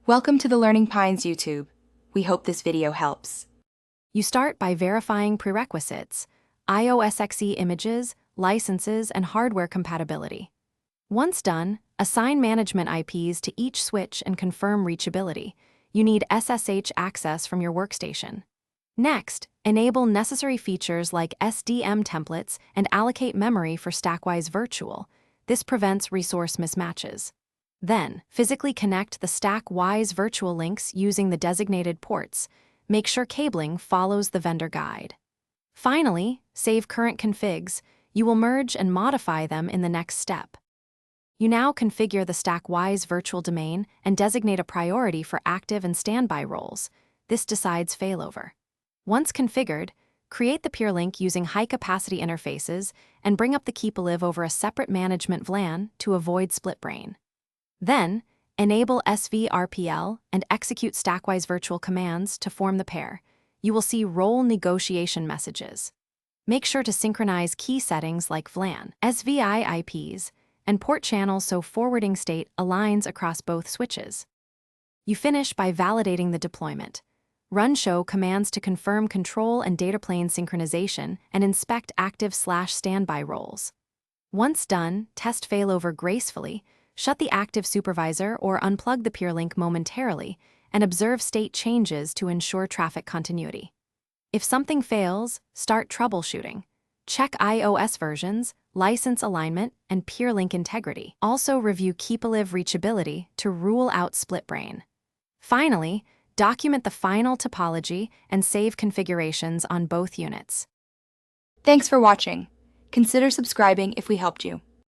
Welcome to the Learning Pines YouTube. We hope this video helps. You start by verifying prerequisites, IOSXE images, licenses, and hardware compatibility. Once done, assign management IPs to each switch and confirm reachability. You need SSH access from your workstation. Next, enable necessary features like SDM templates and allocate memory for StackWise Virtual. This prevents resource mismatches. Then, physically connect the StackWise Virtual links using the designated ports. Make sure cabling follows the vendor guide. Finally, save current configs. You will merge and modify them in the next step. You now configure the StackWise Virtual domain and designate a priority for active and standby roles. This decides failover. Once configured, create the peer link using high-capacity interfaces and bring up the keep-alive over a separate management VLAN to avoid split brain. Then, enable SVRPL and execute StackWise Virtual commands to form the pair. You will see role negotiation messages. Make sure to synchronize key settings like VLAN, SVI IPs, and port channels so forwarding state aligns across both switches. You finish by validating the deployment. Run show commands to confirm control and data plane synchronization and inspect active/standby roles. Once done, test failover gracefully. Shut the active supervisor or unplug the peer link momentarily and observe state changes to ensure traffic continuity. If something fails, start troubleshooting. Check iOS versions, license alignment, and peer link integrity. Also review keep-alive reachability to rule out split brain. Finally, document the final topology and save configurations on both units. Thanks for watching. Consider subscribing if we helped you.